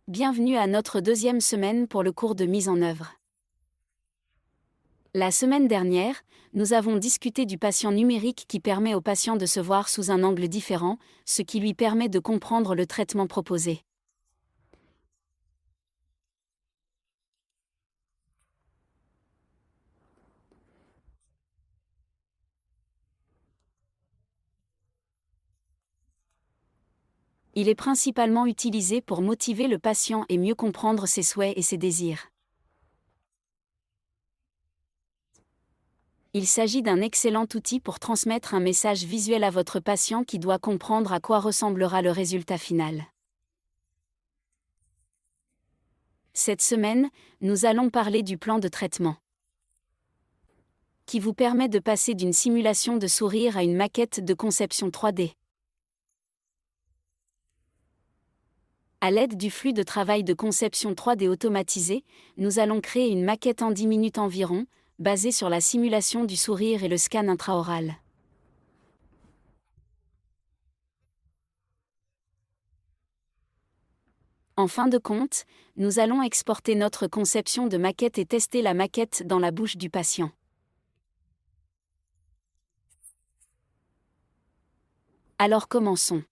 Bienvenue à notre deuxième semaine pour le cours de mise en œuvre. La semaine dernière, nous avons discuté du patient numérique qui permet au patient de se voir sous un angle différent, ce qui lui permet de comprendre le traitement proposé. Il est principalement utilisé pour motiver le patient et mieux comprendre ses souhaits et ses désirs. Il s'agit d'un excellent outil pour transmettre un message visuel à votre patient qui doit comprendre à quoi ressemblera le résultat final. Cette semaine, nous allons parler du plan de traitement, qui vous permet de passer d'une simulation de sourire à une maquette de conception 3D. À l'aide du flux de travail de conception 3D automatisé, nous allons créer une maquette en 10 minutes environ, basée sur la simulation du sourire et le scan intraoral. En fin de compte, nous allons exporter notre conception de maquette et tester la maquette dans la bouche du patient. Alors commençons.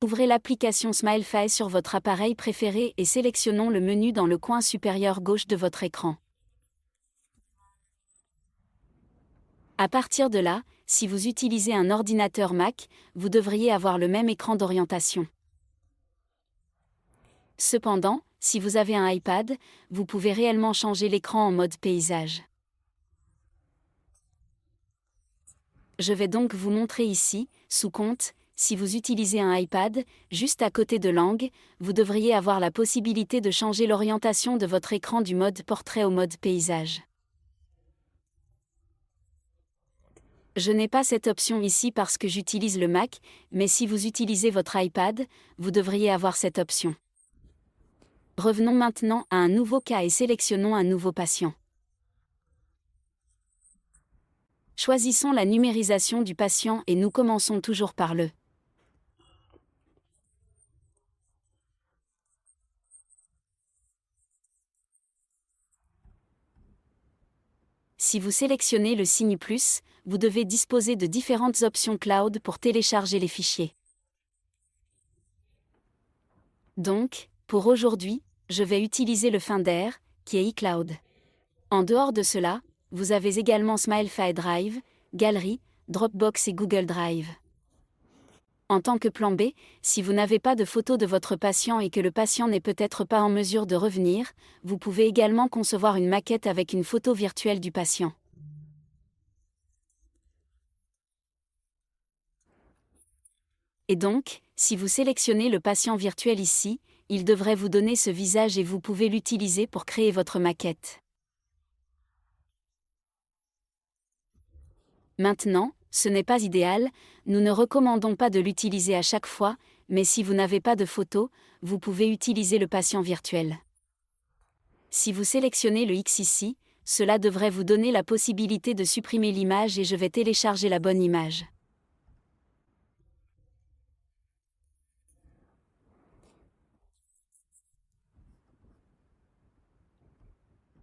Ouvrez l'application SmileFace sur votre appareil préféré et sélectionnons le menu dans le coin supérieur gauche de votre écran. À partir de là, si vous utilisez un ordinateur Mac, vous devriez avoir le même écran d'orientation. Cependant, si vous avez un iPad, vous pouvez réellement changer l'écran en mode paysage. Je vais donc vous montrer ici, sous compte, si vous utilisez un iPad, juste à côté de Langue, vous devriez avoir la possibilité de changer l'orientation de votre écran du mode portrait au mode paysage. Je n'ai pas cette option ici parce que j'utilise le Mac, mais si vous utilisez votre iPad, vous devriez avoir cette option. Revenons maintenant à un nouveau cas et sélectionnons un nouveau patient. Choisissons la numérisation du patient et nous commençons toujours par le. Si vous sélectionnez le signe plus, vous devez disposer de différentes options cloud pour télécharger les fichiers. Donc, pour aujourd'hui, je vais utiliser le Finder, qui est iCloud. En dehors de cela, vous avez également SmileFile Drive, Gallery, Dropbox et Google Drive. En tant que plan B, si vous n'avez pas de photo de votre patient et que le patient n'est peut-être pas en mesure de revenir, vous pouvez également concevoir une maquette avec une photo virtuelle du patient. Et donc, si vous sélectionnez le patient virtuel ici, il devrait vous donner ce visage et vous pouvez l'utiliser pour créer votre maquette. Maintenant, ce n'est pas idéal, nous ne recommandons pas de l'utiliser à chaque fois, mais si vous n'avez pas de photo, vous pouvez utiliser le patient virtuel. Si vous sélectionnez le X ici, cela devrait vous donner la possibilité de supprimer l'image et je vais télécharger la bonne image.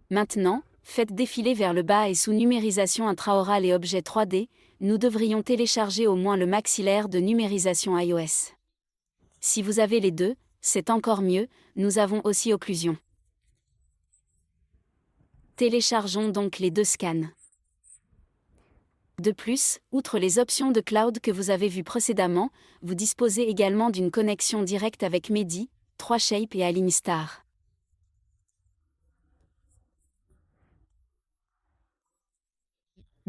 Maintenant, faites défiler vers le bas et sous numérisation intraorale et objet 3D, nous devrions télécharger au moins le maxillaire de numérisation iOS. Si vous avez les deux, c'est encore mieux, nous avons aussi occlusion. Téléchargeons donc les deux scans. De plus, outre les options de cloud que vous avez vues précédemment, vous disposez également d'une connexion directe avec Medi, 3Shape et Align Star.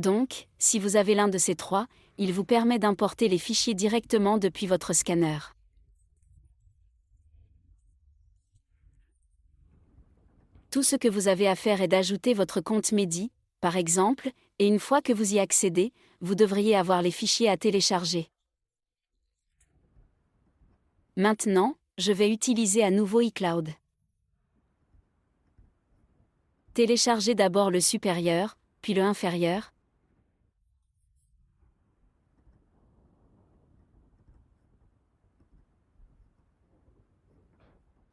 Donc, si vous avez l'un de ces trois, il vous permet d'importer les fichiers directement depuis votre scanner. Tout ce que vous avez à faire est d'ajouter votre compte Medi, par exemple, et une fois que vous y accédez, vous devriez avoir les fichiers à télécharger. Maintenant, je vais utiliser à nouveau iCloud. Téléchargez d'abord le supérieur, puis le inférieur.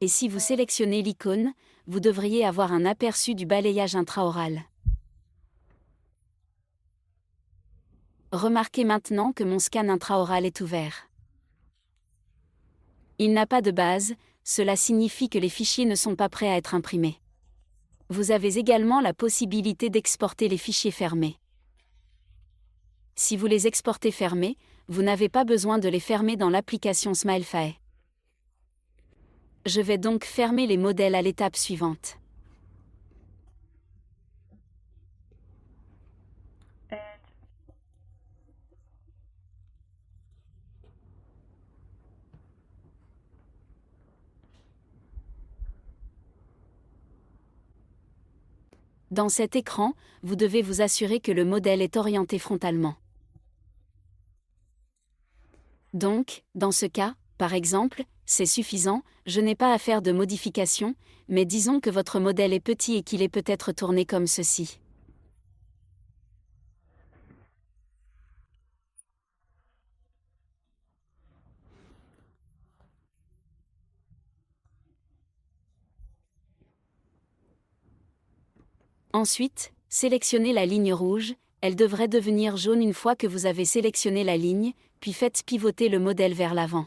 Et si vous sélectionnez l'icône, vous devriez avoir un aperçu du balayage intraoral. Remarquez maintenant que mon scan intraoral est ouvert. Il n'a pas de base, cela signifie que les fichiers ne sont pas prêts à être imprimés. Vous avez également la possibilité d'exporter les fichiers fermés. Si vous les exportez fermés, vous n'avez pas besoin de les fermer dans l'application SmileFay. Je vais donc fermer les modèles à l'étape suivante. Dans cet écran, vous devez vous assurer que le modèle est orienté frontalement. Donc, dans ce cas, par exemple, c'est suffisant, je n'ai pas à faire de modification, mais disons que votre modèle est petit et qu'il est peut-être tourné comme ceci. Ensuite, sélectionnez la ligne rouge, elle devrait devenir jaune une fois que vous avez sélectionné la ligne, puis faites pivoter le modèle vers l'avant.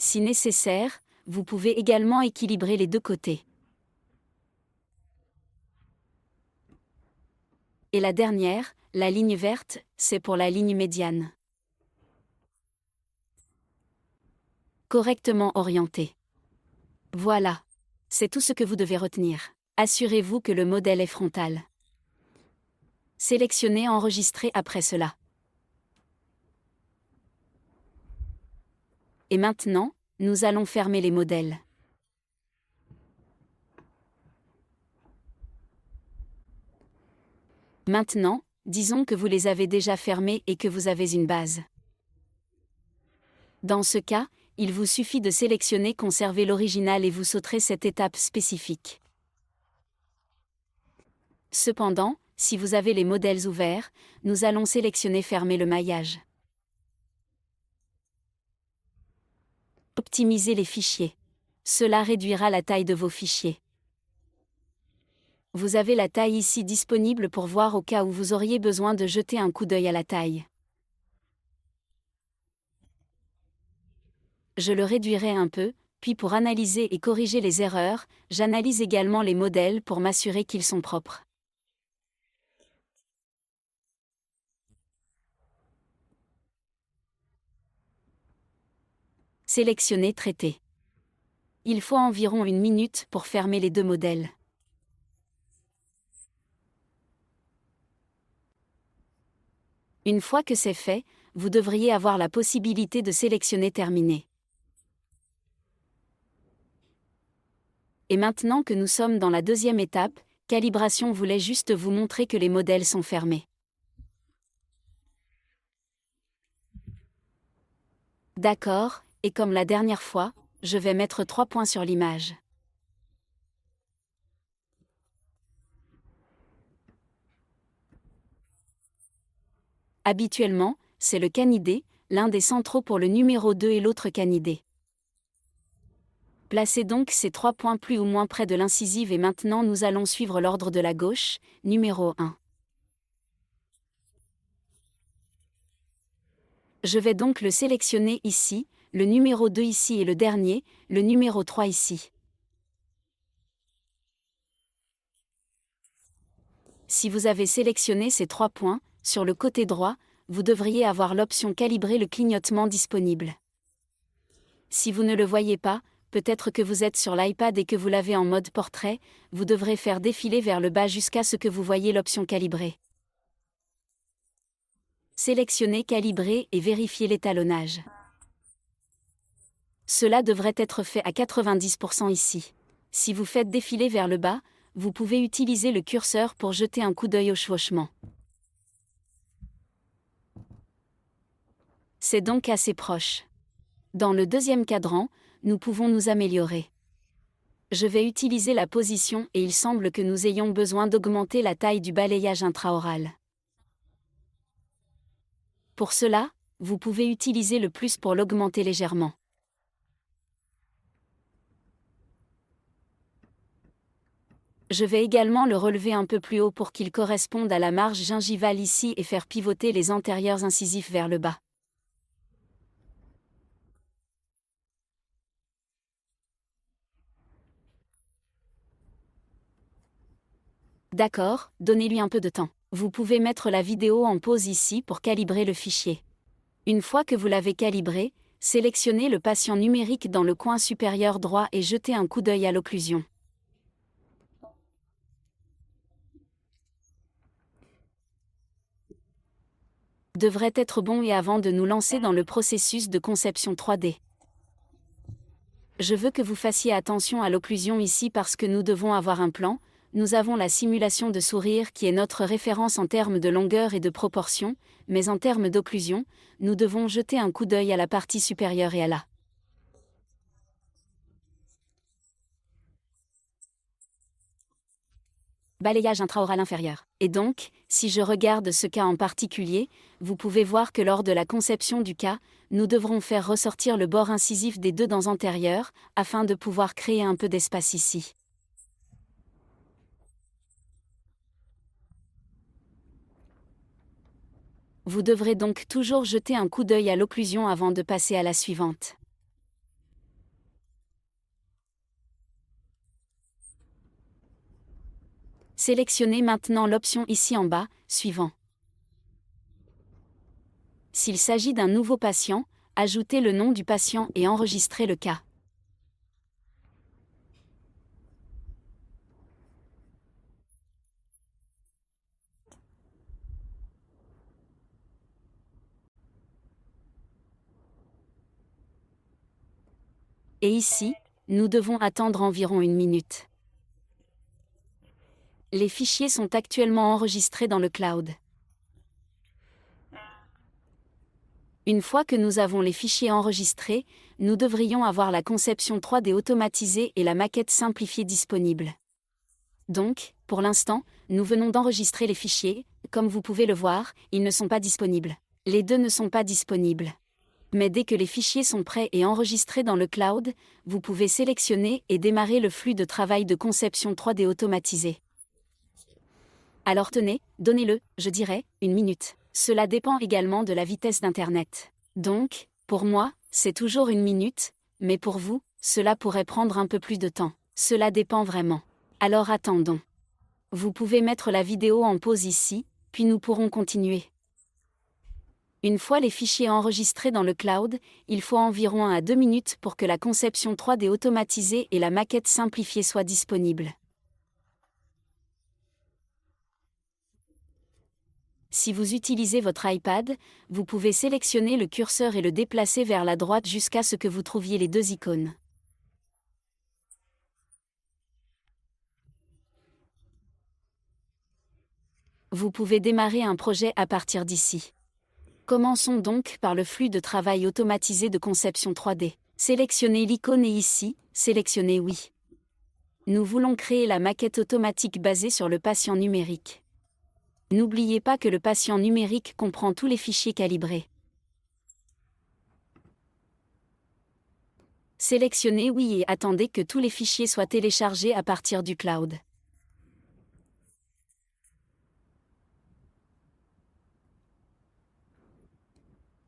Si nécessaire, vous pouvez également équilibrer les deux côtés. Et la dernière, la ligne verte, c'est pour la ligne médiane. Correctement orienté. Voilà. C'est tout ce que vous devez retenir. Assurez-vous que le modèle est frontal. Sélectionnez Enregistrer après cela. Et maintenant, nous allons fermer les modèles. Maintenant, disons que vous les avez déjà fermés et que vous avez une base. Dans ce cas, il vous suffit de sélectionner Conserver l'original et vous sauterez cette étape spécifique. Cependant, si vous avez les modèles ouverts, nous allons sélectionner Fermer le maillage. Optimisez les fichiers. Cela réduira la taille de vos fichiers. Vous avez la taille ici disponible pour voir au cas où vous auriez besoin de jeter un coup d'œil à la taille. Je le réduirai un peu, puis pour analyser et corriger les erreurs, j'analyse également les modèles pour m'assurer qu'ils sont propres. Sélectionnez Traiter. Il faut environ 1 minute pour fermer les deux modèles. Une fois que c'est fait, vous devriez avoir la possibilité de sélectionner Terminer. Et maintenant que nous sommes dans la deuxième étape, Calibration voulait juste vous montrer que les modèles sont fermés. D'accord, et comme la dernière fois, je vais mettre 3 points sur l'image. Habituellement, c'est le canidé, l'un des centraux pour le numéro 2 et l'autre canidé. Placez donc ces 3 points plus ou moins près de l'incisive et maintenant nous allons suivre l'ordre de la gauche, numéro 1. Je vais donc le sélectionner ici, le numéro 2 ici et le dernier, le numéro 3 ici. Si vous avez sélectionné ces 3 points, sur le côté droit, vous devriez avoir l'option Calibrer le clignotement disponible. Si vous ne le voyez pas, peut-être que vous êtes sur l'iPad et que vous l'avez en mode portrait, vous devrez faire défiler vers le bas jusqu'à ce que vous voyez l'option Calibrer. Sélectionnez Calibrer et vérifiez l'étalonnage. Cela devrait être fait à 90% ici. Si vous faites défiler vers le bas, vous pouvez utiliser le curseur pour jeter un coup d'œil au chevauchement. C'est donc assez proche. Dans le deuxième cadran, nous pouvons nous améliorer. Je vais utiliser la position et il semble que nous ayons besoin d'augmenter la taille du balayage intraoral. Pour cela, vous pouvez utiliser le plus pour l'augmenter légèrement. Je vais également le relever un peu plus haut pour qu'il corresponde à la marge gingivale ici et faire pivoter les antérieurs incisifs vers le bas. D'accord, donnez-lui un peu de temps. Vous pouvez mettre la vidéo en pause ici pour calibrer le fichier. Une fois que vous l'avez calibré, sélectionnez le patient numérique dans le coin supérieur droit et jetez un coup d'œil à l'occlusion. Devrait être bon et avant de nous lancer dans le processus de conception 3D. Je veux que vous fassiez attention à l'occlusion ici parce que nous devons avoir un plan. Nous avons la simulation de sourire qui est notre référence en termes de longueur et de proportion, mais en termes d'occlusion, nous devons jeter un coup d'œil à la partie supérieure et à la balayage intraoral inférieur. Et donc, si je regarde ce cas en particulier, vous pouvez voir que lors de la conception du cas, nous devrons faire ressortir le bord incisif des deux dents antérieures, afin de pouvoir créer un peu d'espace ici. Vous devrez donc toujours jeter un coup d'œil à l'occlusion avant de passer à la suivante. Sélectionnez maintenant l'option ici en bas, suivant. S'il s'agit d'un nouveau patient, ajoutez le nom du patient et enregistrez le cas. Et ici, nous devons attendre environ 1 minute. Les fichiers sont actuellement enregistrés dans le cloud. Une fois que nous avons les fichiers enregistrés, nous devrions avoir la conception 3D automatisée et la maquette simplifiée disponible. Donc, pour l'instant, nous venons d'enregistrer les fichiers, comme vous pouvez le voir, ils ne sont pas disponibles. Les deux ne sont pas disponibles. Mais dès que les fichiers sont prêts et enregistrés dans le cloud, vous pouvez sélectionner et démarrer le flux de travail de conception 3D automatisé. Alors tenez, donnez-le, je dirais, 1 minute. Cela dépend également de la vitesse d'Internet. Donc, pour moi, c'est toujours 1 minute, mais pour vous, cela pourrait prendre un peu plus de temps. Cela dépend vraiment. Alors attendons. Vous pouvez mettre la vidéo en pause ici, puis nous pourrons continuer. Une fois les fichiers enregistrés dans le cloud, il faut environ 1 à 2 minutes pour que la conception 3D automatisée et la maquette simplifiée soient disponibles. Si vous utilisez votre iPad, vous pouvez sélectionner le curseur et le déplacer vers la droite jusqu'à ce que vous trouviez les deux icônes. Vous pouvez démarrer un projet à partir d'ici. Commençons donc par le flux de travail automatisé de conception 3D. Sélectionnez l'icône et ici, sélectionnez Oui. Nous voulons créer la maquette automatique basée sur le patient numérique. N'oubliez pas que le patient numérique comprend tous les fichiers calibrés. Sélectionnez Oui et attendez que tous les fichiers soient téléchargés à partir du cloud.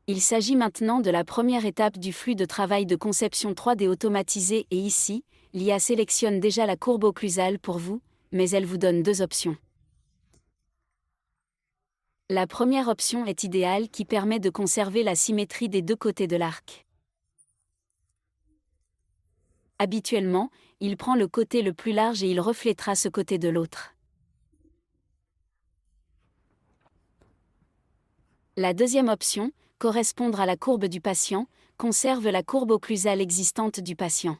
Il s'agit maintenant de la première étape du flux de travail de conception 3D automatisé et ici, l'IA sélectionne déjà la courbe occlusale pour vous, mais elle vous donne 2 options. La première option est idéale qui permet de conserver la symétrie des 2 côtés de l'arc. Habituellement, il prend le côté le plus large et il reflètera ce côté de l'autre. La deuxième option, correspondre à la courbe du patient, conserve la courbe occlusale existante du patient.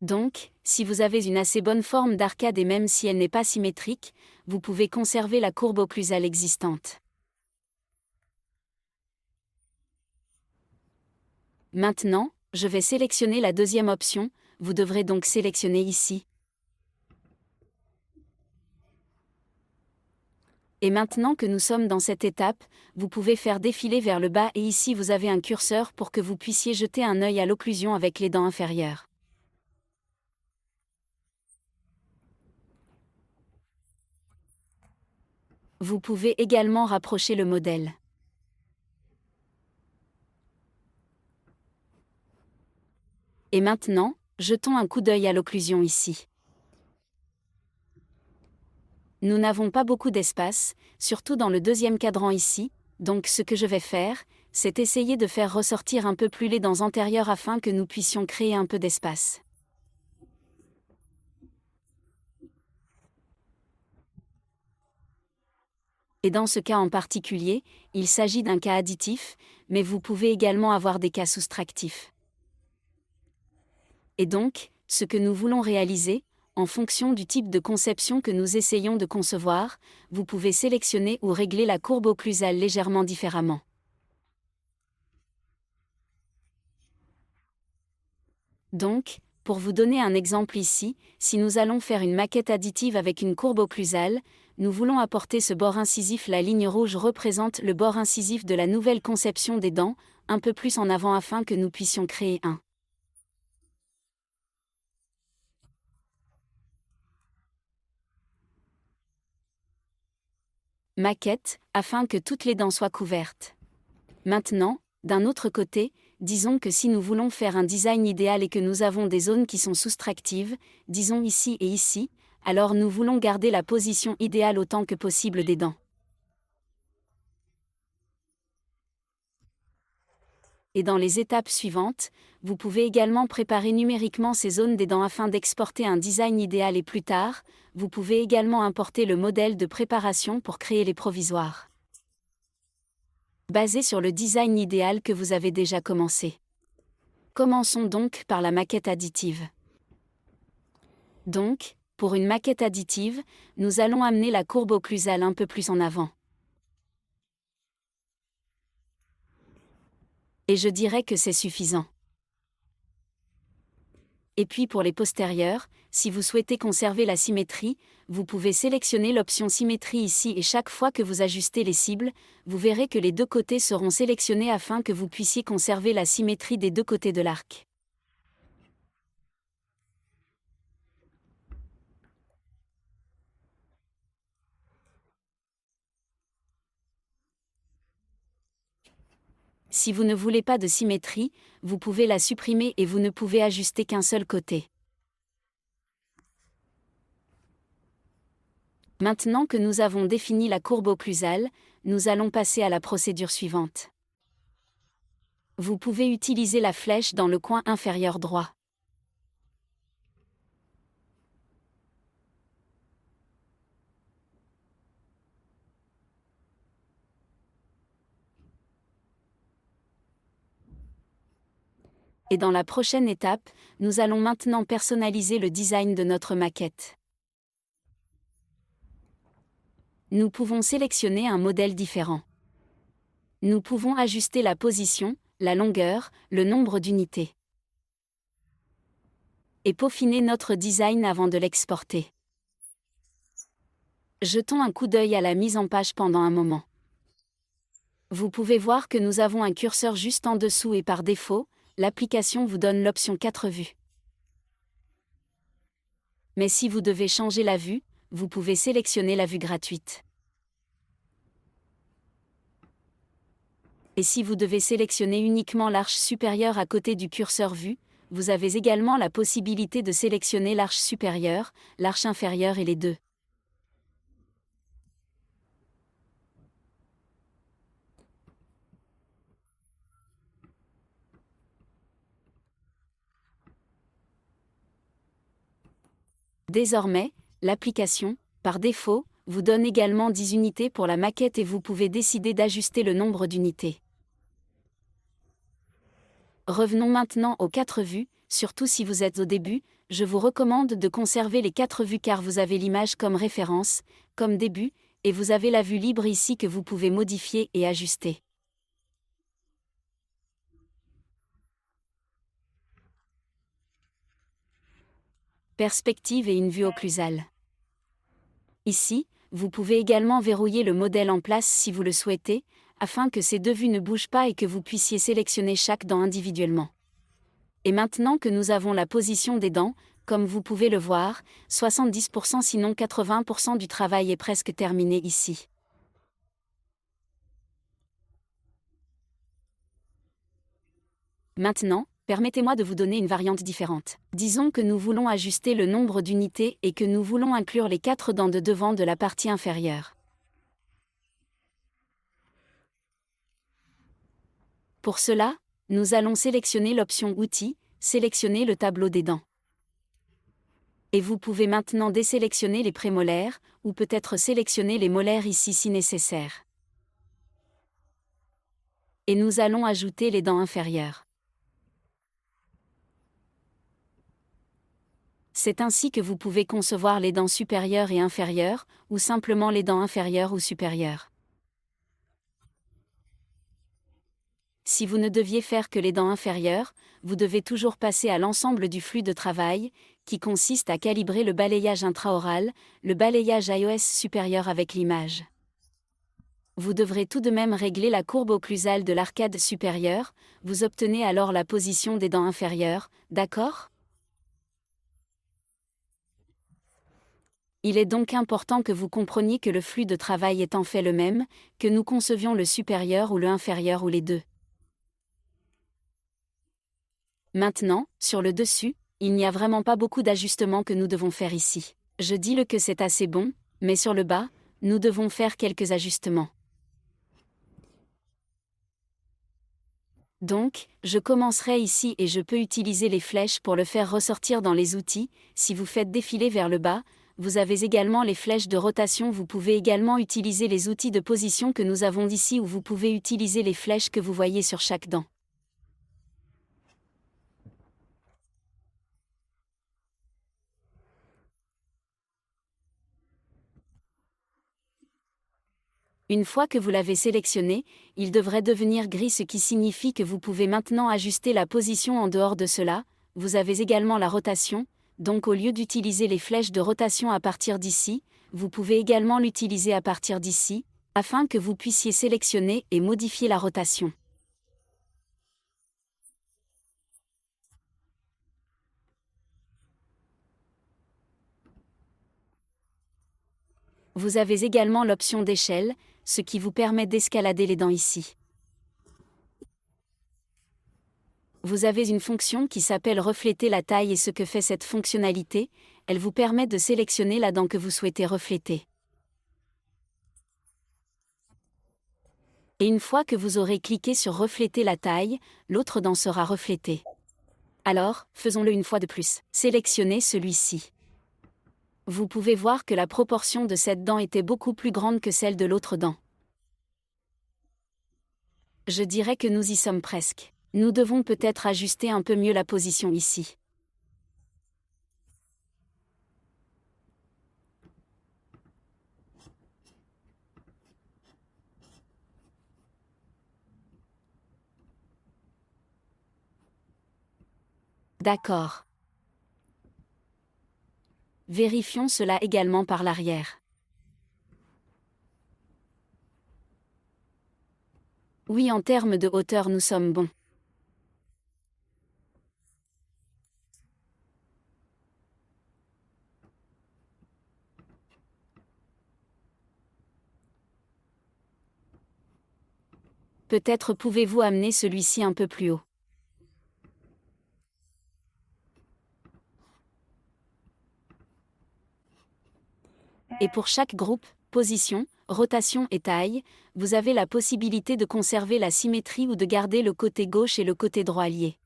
Donc, si vous avez une assez bonne forme d'arcade et même si elle n'est pas symétrique, vous pouvez conserver la courbe occlusale existante. Maintenant, je vais sélectionner la deuxième option, vous devrez donc sélectionner ici. Et maintenant que nous sommes dans cette étape, vous pouvez faire défiler vers le bas et ici vous avez un curseur pour que vous puissiez jeter un œil à l'occlusion avec les dents inférieures. Vous pouvez également rapprocher le modèle. Et maintenant, jetons un coup d'œil à l'occlusion ici. Nous n'avons pas beaucoup d'espace, surtout dans le deuxième cadran ici, donc ce que je vais faire, c'est essayer de faire ressortir un peu plus les dents antérieures afin que nous puissions créer un peu d'espace. Et dans ce cas en particulier, il s'agit d'un cas additif, mais vous pouvez également avoir des cas soustractifs. Et donc, ce que nous voulons réaliser, en fonction du type de conception que nous essayons de concevoir, vous pouvez sélectionner ou régler la courbe occlusale légèrement différemment. Donc, pour vous donner un exemple ici, si nous allons faire une maquette additive avec une courbe occlusale, nous voulons apporter ce bord incisif. La ligne rouge représente le bord incisif de la nouvelle conception des dents, un peu plus en avant afin que nous puissions créer un maquette, afin que toutes les dents soient couvertes. Maintenant, d'un autre côté, disons que si nous voulons faire un design idéal et que nous avons des zones qui sont soustractives, disons ici et ici, alors nous voulons garder la position idéale autant que possible des dents. Et dans les étapes suivantes, vous pouvez également préparer numériquement ces zones des dents afin d'exporter un design idéal et plus tard, vous pouvez également importer le modèle de préparation pour créer les provisoires. Basé sur le design idéal que vous avez déjà commencé. Commençons donc par la maquette additive. Donc, pour une maquette additive, nous allons amener la courbe occlusale un peu plus en avant. Et je dirais que c'est suffisant. Et puis pour les postérieurs, si vous souhaitez conserver la symétrie, vous pouvez sélectionner l'option symétrie ici et chaque fois que vous ajustez les cibles, vous verrez que les deux côtés seront sélectionnés afin que vous puissiez conserver la symétrie des deux côtés de l'arc. Si vous ne voulez pas de symétrie, vous pouvez la supprimer et vous ne pouvez ajuster qu'un seul côté. Maintenant que nous avons défini la courbe occlusale, nous allons passer à la procédure suivante. Vous pouvez utiliser la flèche dans le coin inférieur droit. Et dans la prochaine étape, nous allons maintenant personnaliser le design de notre maquette. Nous pouvons sélectionner un modèle différent. Nous pouvons ajuster la position, la longueur, le nombre d'unités. Et peaufiner notre design avant de l'exporter. Jetons un coup d'œil à la mise en page pendant un moment. Vous pouvez voir que nous avons un curseur juste en dessous et par défaut, l'application vous donne l'option 4 vues. Mais si vous devez changer la vue, vous pouvez sélectionner la vue gratuite. Et si vous devez sélectionner uniquement l'arche supérieure à côté du curseur vue, vous avez également la possibilité de sélectionner l'arche supérieure, l'arche inférieure et les deux. Désormais, l'application, par défaut, vous donne également 10 unités pour la maquette et vous pouvez décider d'ajuster le nombre d'unités. Revenons maintenant aux 4 vues, surtout si vous êtes au début, je vous recommande de conserver les 4 vues car vous avez l'image comme référence, comme début, et vous avez la vue libre ici que vous pouvez modifier et ajuster. Perspective et une vue occlusale. Ici, vous pouvez également verrouiller le modèle en place si vous le souhaitez, afin que ces deux vues ne bougent pas et que vous puissiez sélectionner chaque dent individuellement. Et maintenant que nous avons la position des dents, comme vous pouvez le voir, 70% sinon 80% du travail est presque terminé ici. Maintenant, permettez-moi de vous donner une variante différente. Disons que nous voulons ajuster le nombre d'unités et que nous voulons inclure les 4 dents de devant de la partie inférieure. Pour cela, nous allons sélectionner l'option Outils, sélectionner le tableau des dents. Et vous pouvez maintenant désélectionner les prémolaires, ou peut-être sélectionner les molaires ici si nécessaire. Et nous allons ajouter les dents inférieures. C'est ainsi que vous pouvez concevoir les dents supérieures et inférieures, ou simplement les dents inférieures ou supérieures. Si vous ne deviez faire que les dents inférieures, vous devez toujours passer à l'ensemble du flux de travail, qui consiste à calibrer le balayage intraoral, le balayage iOS supérieur avec l'image. Vous devrez tout de même régler la courbe occlusale de l'arcade supérieure, vous obtenez alors la position des dents inférieures, d'accord ? Il est donc important que vous compreniez que le flux de travail est en fait le même, que nous concevions le supérieur ou le inférieur ou les deux. Maintenant, sur le dessus, il n'y a vraiment pas beaucoup d'ajustements que nous devons faire ici. Je dis que c'est assez bon, mais sur le bas, nous devons faire quelques ajustements. Donc, je commencerai ici et je peux utiliser les flèches pour le faire ressortir dans les outils. Si vous faites défiler vers le bas, vous avez également les flèches de rotation. Vous pouvez également utiliser les outils de position que nous avons ici ou vous pouvez utiliser les flèches que vous voyez sur chaque dent. Une fois que vous l'avez sélectionné, il devrait devenir gris, ce qui signifie que vous pouvez maintenant ajuster la position. En dehors de cela, vous avez également la rotation, donc au lieu d'utiliser les flèches de rotation à partir d'ici, vous pouvez également l'utiliser à partir d'ici, afin que vous puissiez sélectionner et modifier la rotation. Vous avez également l'option d'échelle, ce qui vous permet d'escalader les dents ici. Vous avez une fonction qui s'appelle refléter la taille et ce que fait cette fonctionnalité, elle vous permet de sélectionner la dent que vous souhaitez refléter. Et une fois que vous aurez cliqué sur refléter la taille, l'autre dent sera reflétée. Alors, faisons-le une fois de plus. Sélectionnez celui-ci. Vous pouvez voir que la proportion de cette dent était beaucoup plus grande que celle de l'autre dent. Je dirais que nous y sommes presque. Nous devons peut-être ajuster un peu mieux la position ici. D'accord. Vérifions cela également par l'arrière. Oui, en termes de hauteur, nous sommes bons. Peut-être pouvez-vous amener celui-ci un peu plus haut. Et pour chaque groupe, position, rotation et taille, vous avez la possibilité de conserver la symétrie ou de garder le côté gauche et le côté droit liés.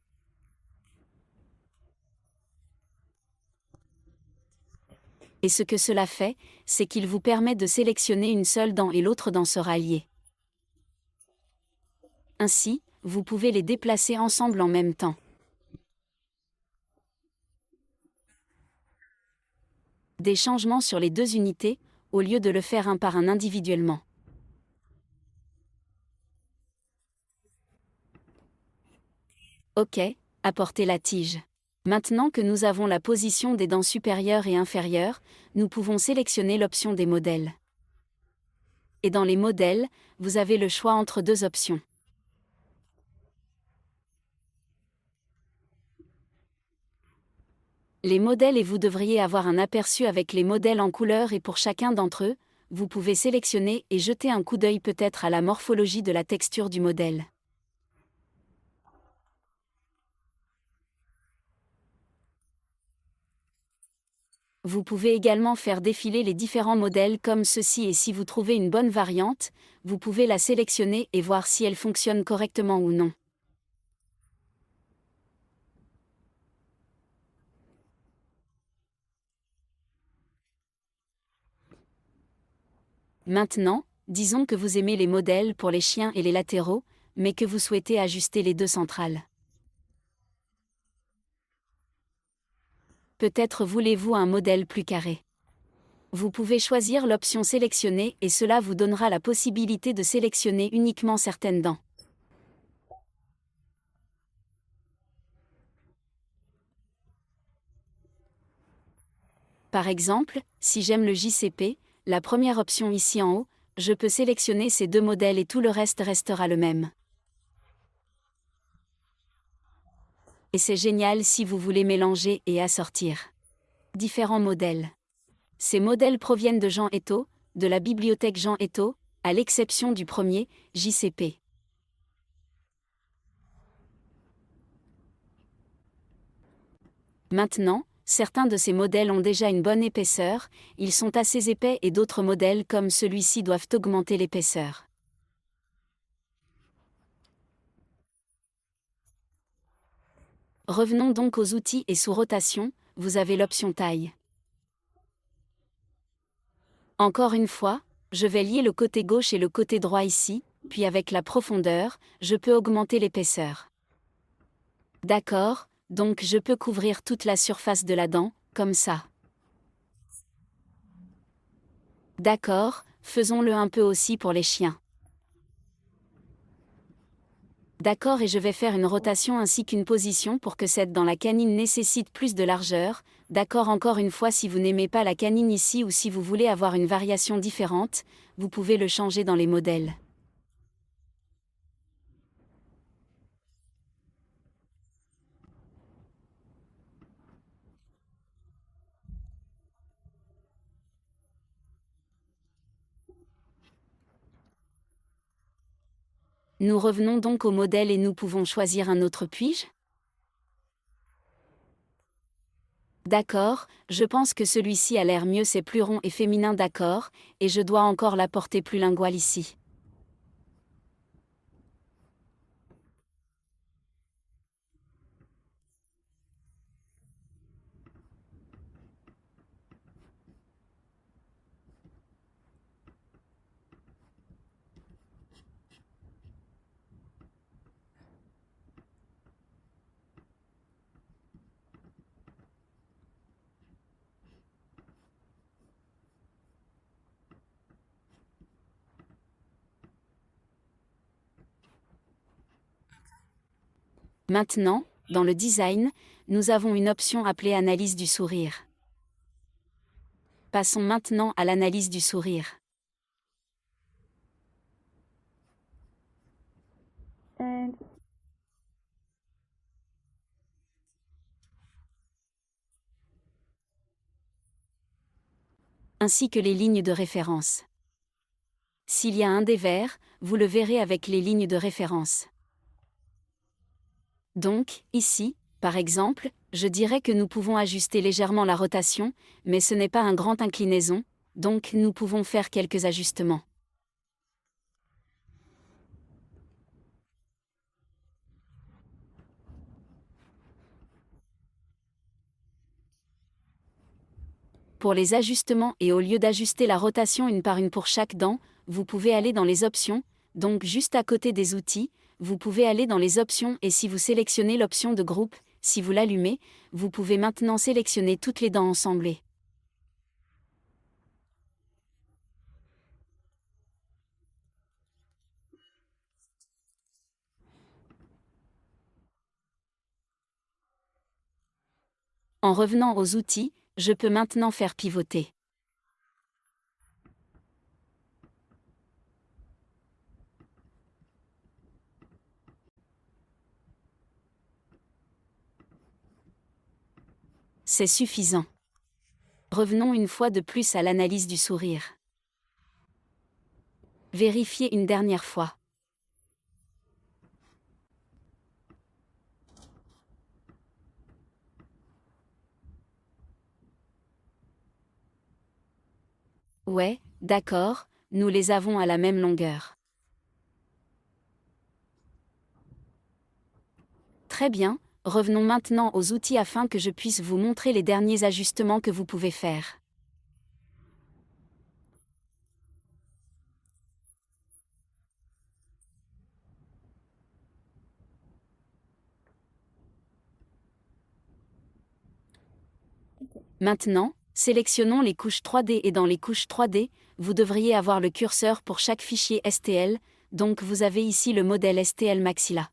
Et ce que cela fait, c'est qu'il vous permet de sélectionner une seule dent et l'autre dent sera liée. Ainsi, vous pouvez les déplacer ensemble en même temps. Des changements sur les deux unités, au lieu de le faire un par un individuellement. OK, apportez la tige. Maintenant que nous avons la position des dents supérieures et inférieures, nous pouvons sélectionner l'option des modèles. Et dans les modèles, vous avez le choix entre deux options. Les modèles et vous devriez avoir un aperçu avec les modèles en couleur et pour chacun d'entre eux, vous pouvez sélectionner et jeter un coup d'œil peut-être à la morphologie de la texture du modèle. Vous pouvez également faire défiler les différents modèles comme ceci et si vous trouvez une bonne variante, vous pouvez la sélectionner et voir si elle fonctionne correctement ou non. Maintenant, disons que vous aimez les modèles pour les chiens et les latéraux, mais que vous souhaitez ajuster les deux centrales. Peut-être voulez-vous un modèle plus carré. Vous pouvez choisir l'option sélectionnée et cela vous donnera la possibilité de sélectionner uniquement certaines dents. Par exemple, si j'aime le JCP, la première option ici en haut, je peux sélectionner ces deux modèles et tout le reste restera le même. Et c'est génial si vous voulez mélanger et assortir différents modèles. Ces modèles proviennent de Jean Etto, de la bibliothèque Jean Etto, à l'exception du premier, JCP. Maintenant, certains de ces modèles ont déjà une bonne épaisseur, ils sont assez épais et d'autres modèles comme celui-ci doivent augmenter l'épaisseur. Revenons donc aux outils et sous rotation, vous avez l'option taille. Encore une fois, je vais lier le côté gauche et le côté droit ici, puis avec la profondeur, je peux augmenter l'épaisseur. D'accord, donc je peux couvrir toute la surface de la dent, comme ça. D'accord, faisons-le un peu aussi pour les chiens. D'accord et je vais faire une rotation ainsi qu'une position pour que cette dans la canine nécessite plus de largeur. D'accord encore une fois si vous n'aimez pas la canine ici ou si vous voulez avoir une variation différente, vous pouvez le changer dans les modèles. Nous revenons donc au modèle et nous pouvons choisir un autre puis-je ? D'accord, je pense que celui-ci a l'air mieux c'est plus rond et féminin d'accord, et je dois encore la porter plus linguale ici. Maintenant, dans le design, nous avons une option appelée analyse du sourire. Passons maintenant à l'analyse du sourire. Ainsi que les lignes de référence. S'il y a un dévers, vous le verrez avec les lignes de référence. Donc, ici, par exemple, je dirais que nous pouvons ajuster légèrement la rotation, mais ce n'est pas un grand inclinaison, donc nous pouvons faire quelques ajustements. Pour les ajustements et au lieu d'ajuster la rotation une par une pour chaque dent, vous pouvez aller dans les options, donc juste à côté des outils, vous pouvez aller dans les options et si vous sélectionnez l'option de groupe, si vous l'allumez, vous pouvez maintenant sélectionner toutes les dents ensemblées. En revenant aux outils, je peux maintenant faire pivoter. C'est suffisant. Revenons une fois de plus à l'analyse du sourire. Vérifiez une dernière fois. Ouais, d'accord, nous les avons à la même longueur. Très bien, revenons maintenant aux outils afin que je puisse vous montrer les derniers ajustements que vous pouvez faire. Maintenant, sélectionnons les couches 3D et dans les couches 3D, vous devriez avoir le curseur pour chaque fichier STL, donc vous avez ici le modèle STL Maxilla.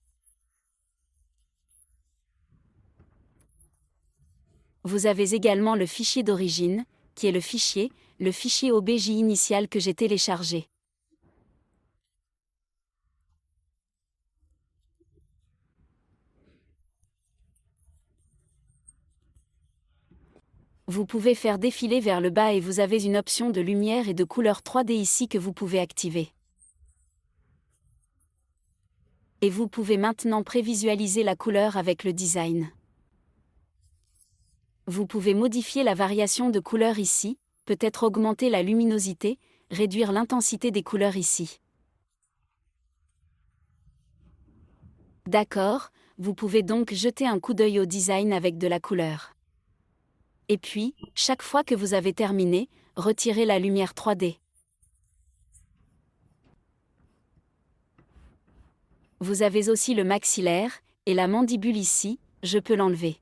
Vous avez également le fichier d'origine, qui est le fichier OBJ initial que j'ai téléchargé. Vous pouvez faire défiler vers le bas et vous avez une option de lumière et de couleur 3D ici que vous pouvez activer. Et vous pouvez maintenant prévisualiser la couleur avec le design. Vous pouvez modifier la variation de couleur ici, peut-être augmenter la luminosité, réduire l'intensité des couleurs ici. D'accord, vous pouvez donc jeter un coup d'œil au design avec de la couleur. Et puis, chaque fois que vous avez terminé, retirez la lumière 3D. Vous avez aussi le maxillaire, et la mandibule ici, je peux l'enlever.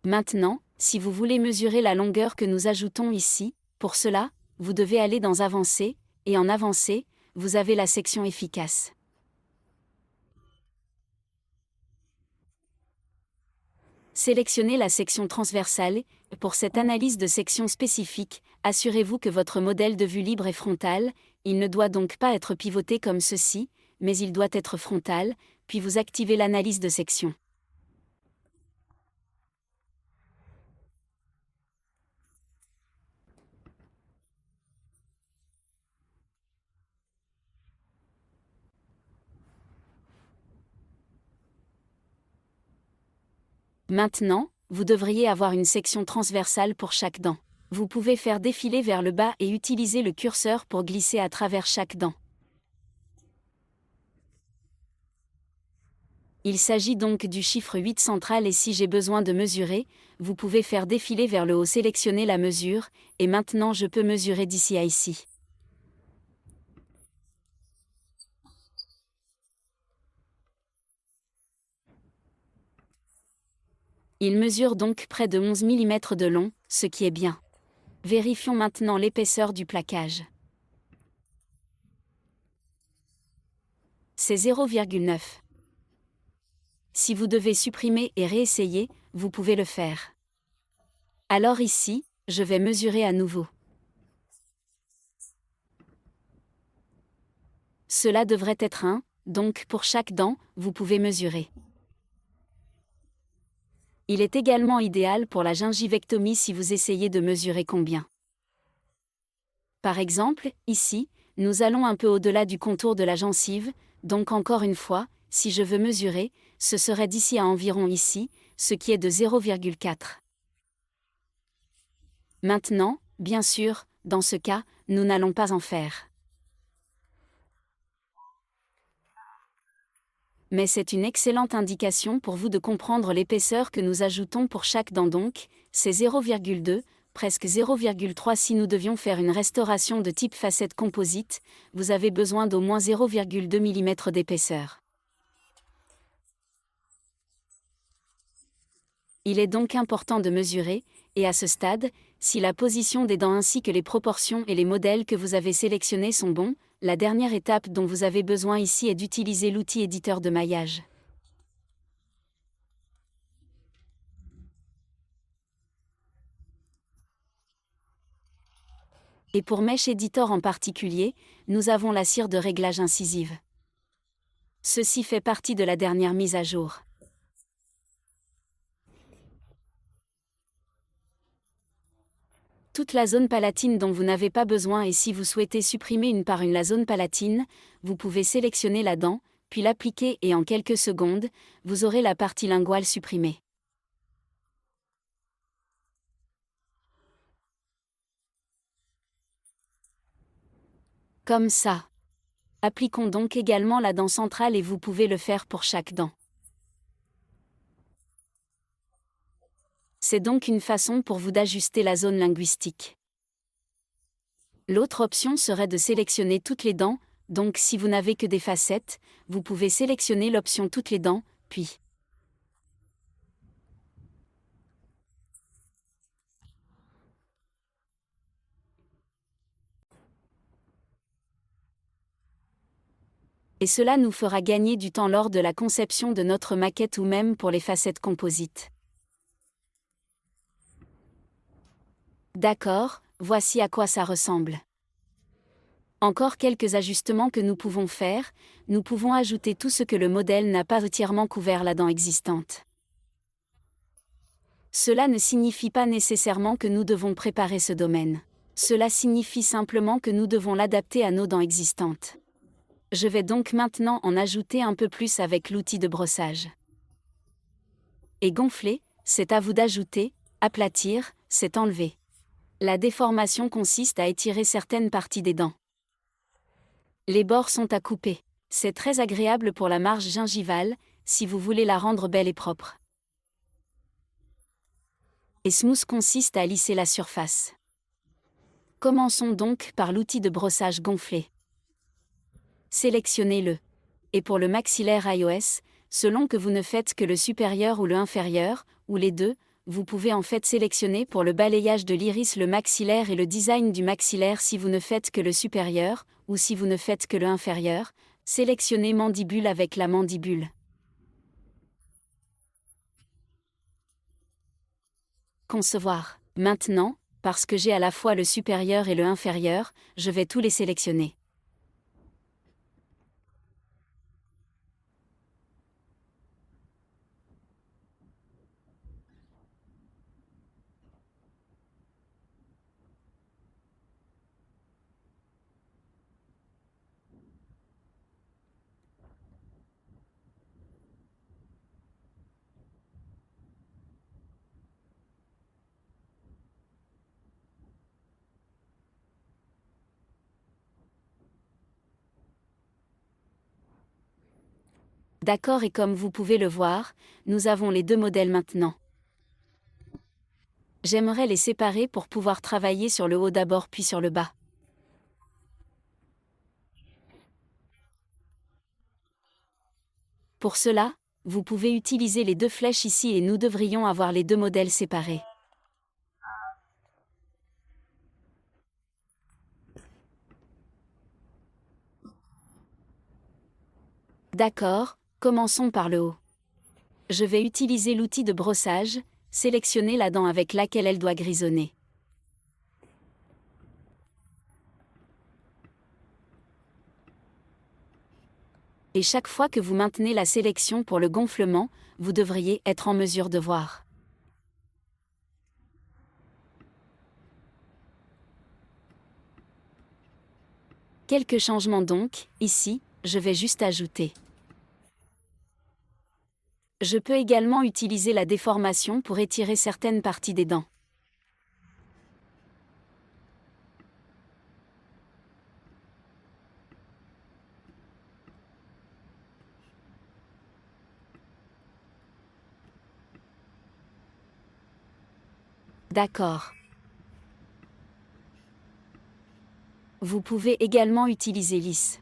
Maintenant, si vous voulez mesurer la longueur que nous ajoutons ici, pour cela, vous devez aller dans Avancé, et en Avancé, vous avez la section efficace. Sélectionnez la section transversale, et pour cette analyse de section spécifique, assurez-vous que votre modèle de vue libre est frontal, il ne doit donc pas être pivoté comme ceci, mais il doit être frontal, puis vous activez l'analyse de section. Maintenant, vous devriez avoir une section transversale pour chaque dent. Vous pouvez faire défiler vers le bas et utiliser le curseur pour glisser à travers chaque dent. Il s'agit donc du chiffre 8 central et si j'ai besoin de mesurer, vous pouvez faire défiler vers le haut, sélectionner la mesure, et maintenant je peux mesurer d'ici à ici. Il mesure donc près de 11 mm de long, ce qui est bien. Vérifions maintenant l'épaisseur du plaquage. C'est 0,9. Si vous devez supprimer et réessayer, vous pouvez le faire. Alors ici, je vais mesurer à nouveau. Cela devrait être 1, donc pour chaque dent, vous pouvez mesurer. Il est également idéal pour la gingivectomie si vous essayez de mesurer combien. Par exemple, ici, nous allons un peu au-delà du contour de la gencive, donc encore une fois, si je veux mesurer, ce serait d'ici à environ ici, ce qui est de 0,4. Maintenant, bien sûr, dans ce cas, nous n'allons pas en faire. Mais c'est une excellente indication pour vous de comprendre l'épaisseur que nous ajoutons pour chaque dent donc, c'est 0,2, presque 0,3 si nous devions faire une restauration de type facette composite, vous avez besoin d'au moins 0,2 mm d'épaisseur. Il est donc important de mesurer, et à ce stade, si la position des dents ainsi que les proportions et les modèles que vous avez sélectionnés sont bons, la dernière étape dont vous avez besoin ici est d'utiliser l'outil éditeur de maillage. Et pour Mesh Editor en particulier, nous avons la cire de réglage incisive. Ceci fait partie de la dernière mise à jour. Toute la zone palatine dont vous n'avez pas besoin, et si vous souhaitez supprimer une par une la zone palatine, vous pouvez sélectionner la dent, puis l'appliquer et en quelques secondes, vous aurez la partie linguale supprimée. Comme ça. Appliquons donc également la dent centrale et vous pouvez le faire pour chaque dent. C'est donc une façon pour vous d'ajuster la zone linguistique. L'autre option serait de sélectionner toutes les dents, donc si vous n'avez que des facettes, vous pouvez sélectionner l'option toutes les dents, puis et cela nous fera gagner du temps lors de la conception de notre maquette ou même pour les facettes composites. D'accord, voici à quoi ça ressemble. Encore quelques ajustements que nous pouvons faire, nous pouvons ajouter tout ce que le modèle n'a pas entièrement couvert la dent existante. Cela ne signifie pas nécessairement que nous devons préparer ce domaine. Cela signifie simplement que nous devons l'adapter à nos dents existantes. Je vais donc maintenant en ajouter un peu plus avec l'outil de brossage. Et gonfler, c'est à vous d'ajouter, aplatir, c'est enlever. La déformation consiste à étirer certaines parties des dents. Les bords sont à couper. C'est très agréable pour la marge gingivale, si vous voulez la rendre belle et propre. Et smooth consiste à lisser la surface. Commençons donc par l'outil de brossage gonflé. Sélectionnez-le. Et pour le maxillaire iOS, selon que vous ne faites que le supérieur ou le inférieur, ou les deux, vous pouvez en fait sélectionner pour le balayage de l'iris le maxillaire et le design du maxillaire si vous ne faites que le supérieur, ou si vous ne faites que le inférieur, sélectionnez mandibule avec la mandibule. Concevoir. Maintenant, parce que j'ai à la fois le supérieur et le inférieur, je vais tous les sélectionner. D'accord, et comme vous pouvez le voir, nous avons les deux modèles maintenant. J'aimerais les séparer pour pouvoir travailler sur le haut d'abord puis sur le bas. Pour cela, vous pouvez utiliser les deux flèches ici et nous devrions avoir les deux modèles séparés. D'accord, commençons par le haut. Je vais utiliser l'outil de brossage, sélectionner la dent avec laquelle elle doit grisonner. Et chaque fois que vous maintenez la sélection pour le gonflement, vous devriez être en mesure de voir. Quelques changements donc, ici, je vais juste ajouter. Je peux également utiliser la déformation pour étirer certaines parties des dents. D'accord. Vous pouvez également utiliser lisse.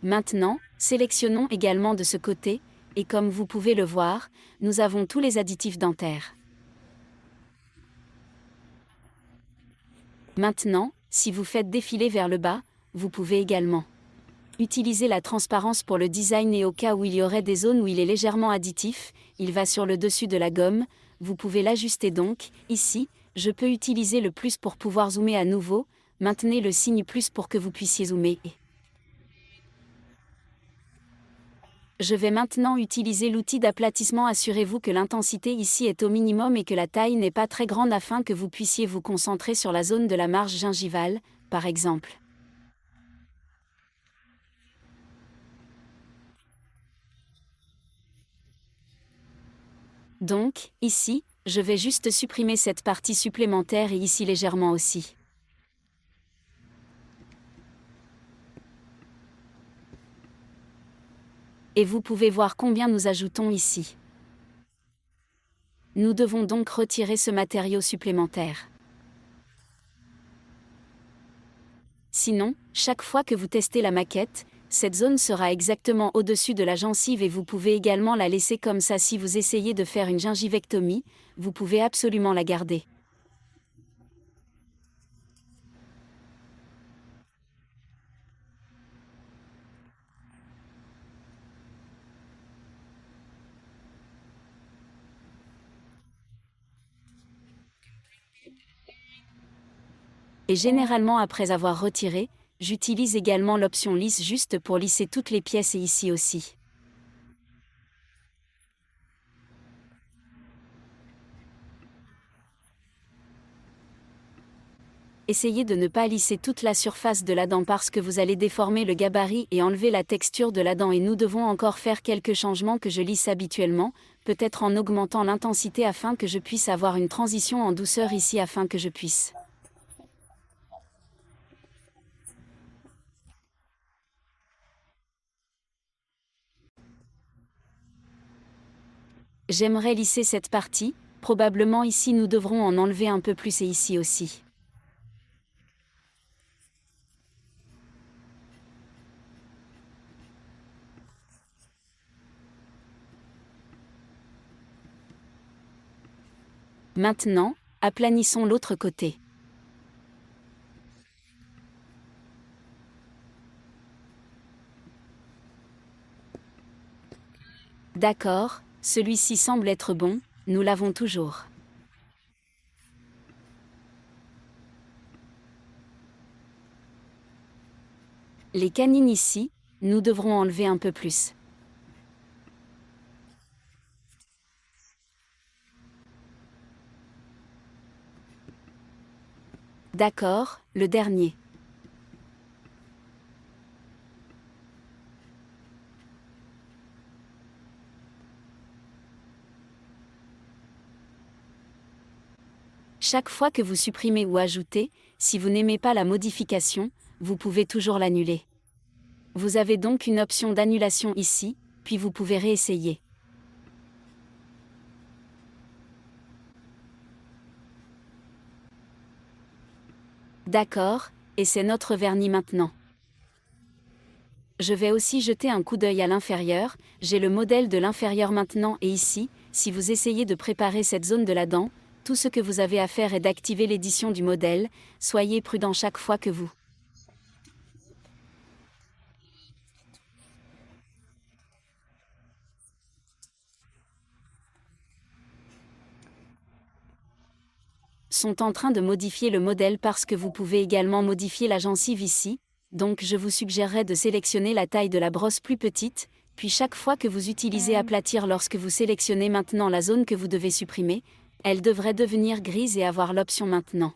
Maintenant, sélectionnons également de ce côté, et comme vous pouvez le voir, nous avons tous les additifs dentaires. Maintenant, si vous faites défiler vers le bas, vous pouvez également utiliser la transparence pour le design et au cas où il y aurait des zones où il est légèrement additif, il va sur le dessus de la gomme, vous pouvez l'ajuster donc. Ici, je peux utiliser le plus pour pouvoir zoomer à nouveau, maintenez le signe plus pour que vous puissiez zoomer. Je vais maintenant utiliser l'outil d'aplatissement. Assurez-vous que l'intensité ici est au minimum et que la taille n'est pas très grande afin que vous puissiez vous concentrer sur la zone de la marge gingivale, par exemple. Donc, ici, je vais juste supprimer cette partie supplémentaire et ici légèrement aussi. Et vous pouvez voir combien nous ajoutons ici. Nous devons donc retirer ce matériau supplémentaire. Sinon, chaque fois que vous testez la maquette, cette zone sera exactement au-dessus de la gencive et vous pouvez également la laisser comme ça. Si vous essayez de faire une gingivectomie, vous pouvez absolument la garder. Et généralement après avoir retiré, j'utilise également l'option lisse juste pour lisser toutes les pièces et ici aussi. Essayez de ne pas lisser toute la surface de la dent parce que vous allez déformer le gabarit et enlever la texture de la dent et nous devons encore faire quelques changements que je lisse habituellement, peut-être en augmentant l'intensité afin que je puisse avoir une transition en douceur ici afin que je puisse. J'aimerais lisser cette partie, probablement ici nous devrons en enlever un peu plus et ici aussi. Maintenant, aplanissons l'autre côté. D'accord, celui-ci semble être bon, nous l'avons toujours. Les canines ici, nous devrons enlever un peu plus. D'accord, le dernier. Chaque fois que vous supprimez ou ajoutez, si vous n'aimez pas la modification, vous pouvez toujours l'annuler. Vous avez donc une option d'annulation ici, puis vous pouvez réessayer. D'accord, et c'est notre vernis maintenant. Je vais aussi jeter un coup d'œil à l'inférieur, j'ai le modèle de l'inférieur maintenant et ici, si vous essayez de préparer cette zone de la dent, tout ce que vous avez à faire est d'activer l'édition du modèle, soyez prudent chaque fois que vous sont en train de modifier le modèle parce que vous pouvez également modifier la gencive ici, donc je vous suggérerais de sélectionner la taille de la brosse plus petite, puis chaque fois que vous utilisez aplatir lorsque vous sélectionnez maintenant la zone que vous devez supprimer, elle devrait devenir grise et avoir l'option maintenant.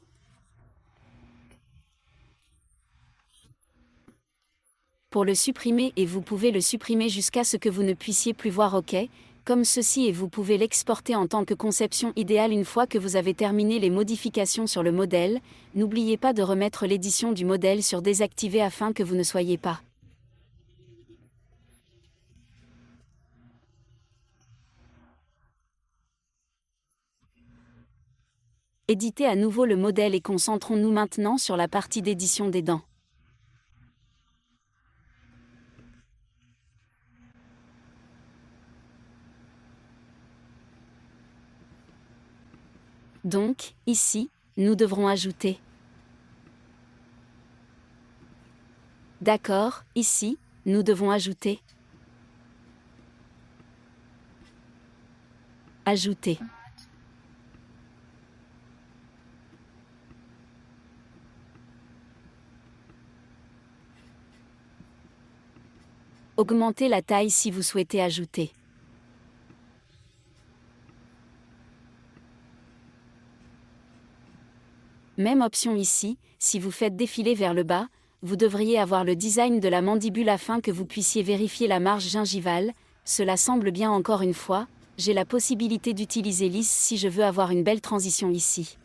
Pour le supprimer et vous pouvez le supprimer jusqu'à ce que vous ne puissiez plus voir OK, comme ceci et vous pouvez l'exporter en tant que conception idéale une fois que vous avez terminé les modifications sur le modèle, n'oubliez pas de remettre l'édition du modèle sur désactivé afin que vous ne soyez pas éditez à nouveau le modèle et concentrons-nous maintenant sur la partie d'édition des dents. Donc, ici, nous devrons ajouter. D'accord, ici, nous devons ajouter. Ajouter. Augmentez la taille si vous souhaitez ajouter. Même option ici, si vous faites défiler vers le bas, vous devriez avoir le design de la mandibule afin que vous puissiez vérifier la marge gingivale. Cela semble bien encore une fois, j'ai la possibilité d'utiliser lisse si je veux avoir une belle transition ici.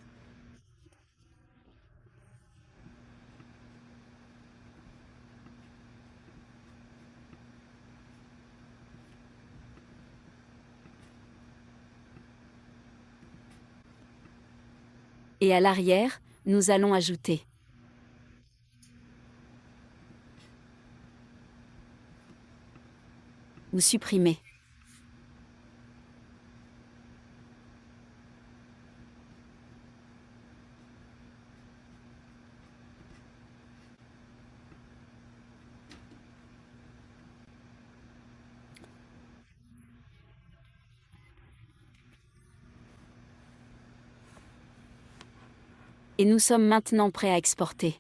Et à l'arrière, nous allons ajouter ou supprimer. Et nous sommes maintenant prêts à exporter.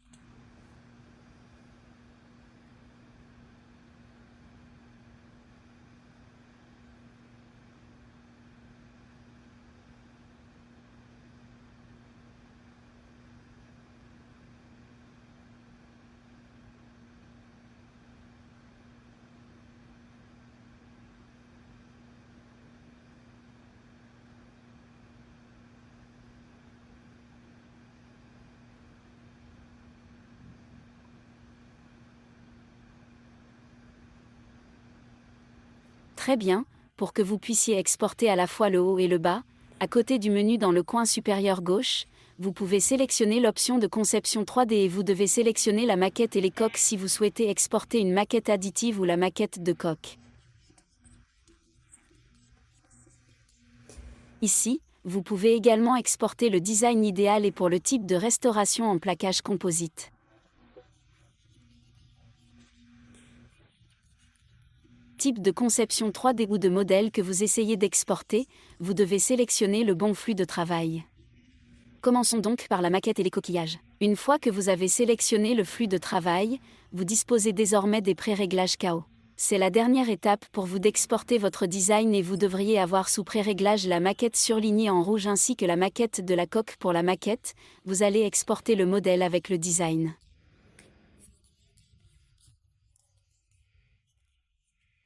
Très bien, pour que vous puissiez exporter à la fois le haut et le bas, à côté du menu dans le coin supérieur gauche, vous pouvez sélectionner l'option de conception 3D et vous devez sélectionner la maquette et les coques si vous souhaitez exporter une maquette additive ou la maquette de coque. Ici, vous pouvez également exporter le design idéal et pour le type de restauration en plaquage composite. Type de conception 3D ou de modèle que vous essayez d'exporter, vous devez sélectionner le bon flux de travail. Commençons donc par la maquette et les coquillages. Une fois que vous avez sélectionné le flux de travail, vous disposez désormais des pré-réglages KO. C'est la dernière étape pour vous d'exporter votre design et vous devriez avoir sous pré-réglage la maquette surlignée en rouge ainsi que la maquette de la coque. Pour la maquette, vous allez exporter le modèle avec le design.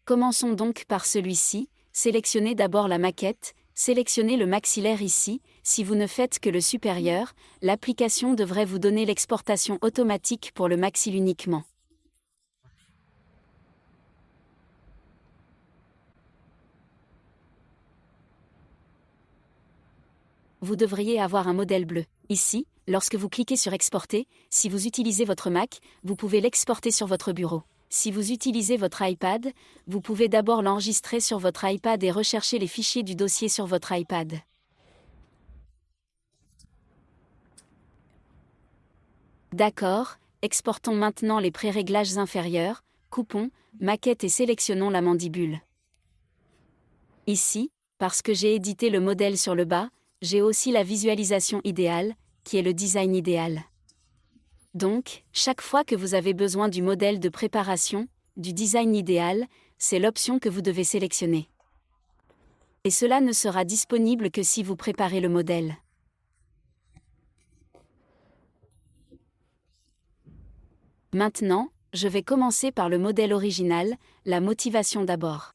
Commençons donc par celui-ci, sélectionnez d'abord la maquette, sélectionnez le maxillaire ici, si vous ne faites que le supérieur, l'application devrait vous donner l'exportation automatique pour le maxille uniquement. Vous devriez avoir un modèle bleu. Ici, lorsque vous cliquez sur Exporter, si vous utilisez votre Mac, vous pouvez l'exporter sur votre bureau. Si vous utilisez votre iPad, vous pouvez d'abord l'enregistrer sur votre iPad et rechercher les fichiers du dossier sur votre iPad. D'accord, exportons maintenant les pré-réglages inférieurs, coupons, maquette et sélectionnons la mandibule. Ici, parce que j'ai édité le modèle sur le bas, j'ai aussi la visualisation idéale, qui est le design idéal. Donc, chaque fois que vous avez besoin du modèle de préparation, du design idéal, c'est l'option que vous devez sélectionner. Et cela ne sera disponible que si vous préparez le modèle. Maintenant, je vais commencer par le modèle original, la motivation d'abord.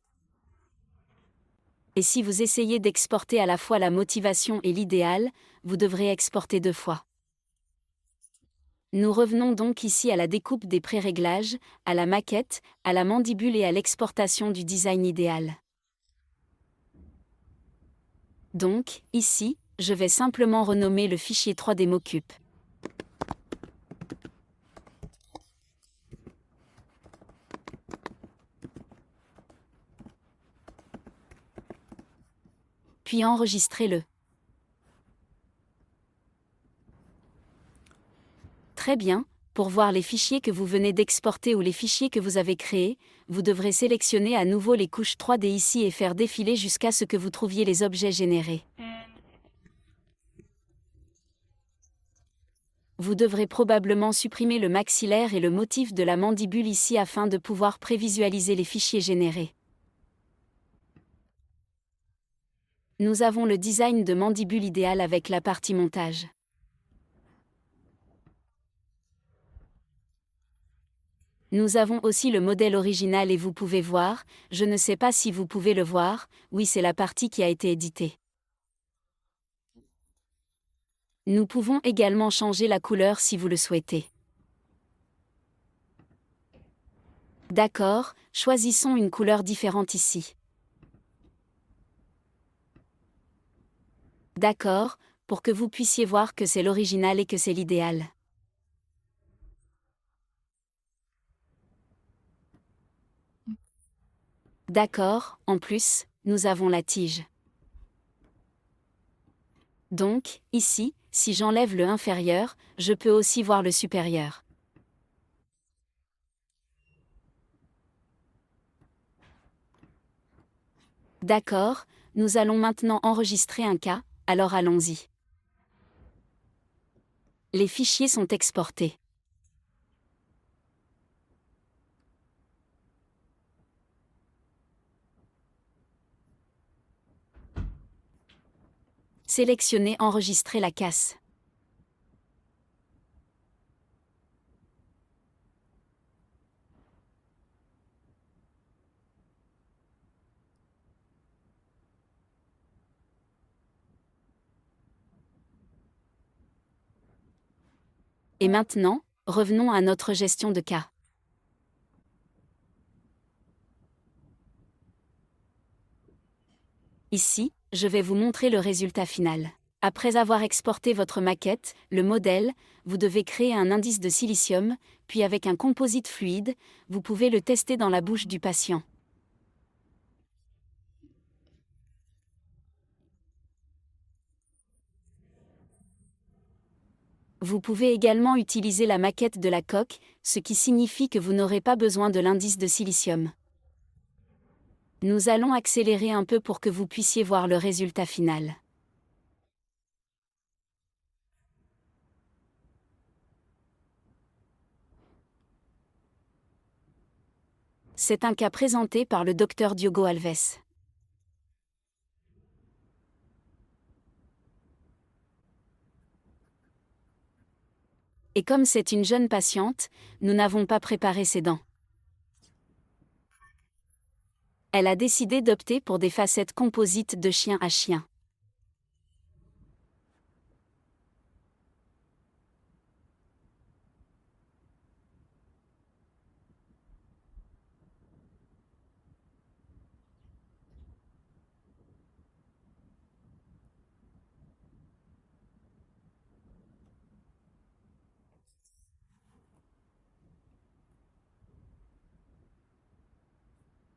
Et si vous essayez d'exporter à la fois la motivation et l'idéal, vous devrez exporter 2 fois. Nous revenons donc ici à la découpe des pré-réglages, à la maquette, à la mandibule et à l'exportation du design idéal. Donc, ici, je vais simplement renommer le fichier 3D Mockup. Puis enregistrez-le. Très bien, pour voir les fichiers que vous venez d'exporter ou les fichiers que vous avez créés, vous devrez sélectionner à nouveau les couches 3D ici et faire défiler jusqu'à ce que vous trouviez les objets générés. Vous devrez probablement supprimer le maxillaire et le motif de la mandibule ici afin de pouvoir prévisualiser les fichiers générés. Nous avons le design de mandibule idéal avec la partie montage. Nous avons aussi le modèle original et vous pouvez voir, je ne sais pas si vous pouvez le voir, oui c'est la partie qui a été éditée. Nous pouvons également changer la couleur si vous le souhaitez. D'accord, choisissons une couleur différente ici. D'accord, pour que vous puissiez voir que c'est l'original et que c'est l'idéal. D'accord, en plus, nous avons la tige. Donc, ici, si j'enlève le inférieur, je peux aussi voir le supérieur. D'accord, nous allons maintenant enregistrer un cas, alors allons-y. Les fichiers sont exportés. Sélectionnez Enregistrer la casse. Et maintenant, revenons à notre gestion de cas. Ici, je vais vous montrer le résultat final. Après avoir exporté votre maquette, le modèle, vous devez créer un indice de silicium, puis avec un composite fluide, vous pouvez le tester dans la bouche du patient. Vous pouvez également utiliser la maquette de la coque, ce qui signifie que vous n'aurez pas besoin de l'indice de silicium. Nous allons accélérer un peu pour que vous puissiez voir le résultat final. C'est un cas présenté par le Dr Diogo Alves. Et comme c'est une jeune patiente, nous n'avons pas préparé ses dents. Elle a décidé d'opter pour des facettes composites de chien à chien.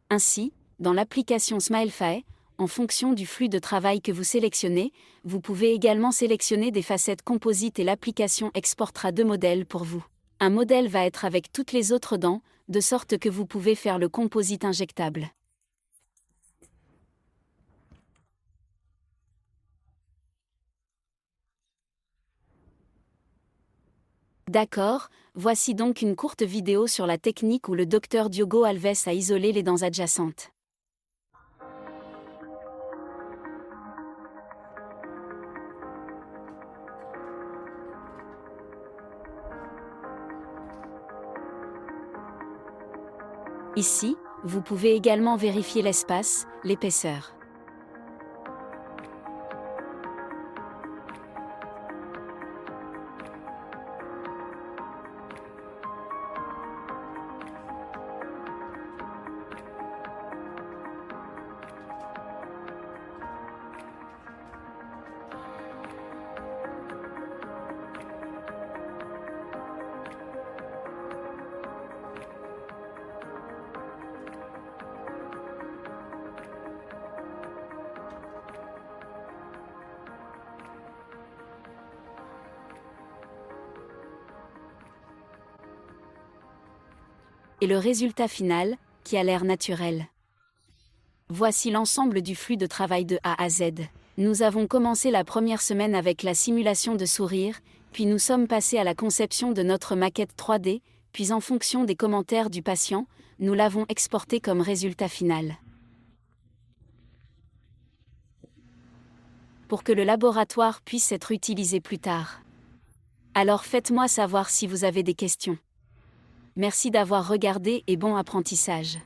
Ainsi, dans l'application SmileFae, en fonction du flux de travail que vous sélectionnez, vous pouvez également sélectionner des facettes composites et l'application exportera deux modèles pour vous. Un modèle va être avec toutes les autres dents, de sorte que vous pouvez faire le composite injectable. D'accord, voici donc une courte vidéo sur la technique où le Dr Diogo Alves a isolé les dents adjacentes. Ici, vous pouvez également vérifier l'espace, l'épaisseur. Et le résultat final, qui a l'air naturel. Voici l'ensemble du flux de travail de A à Z. Nous avons commencé la première semaine avec la simulation de sourire, puis nous sommes passés à la conception de notre maquette 3D, puis en fonction des commentaires du patient, nous l'avons exporté comme résultat final. Pour que le laboratoire puisse être utilisé plus tard. Alors faites-moi savoir si vous avez des questions. Merci d'avoir regardé et bon apprentissage.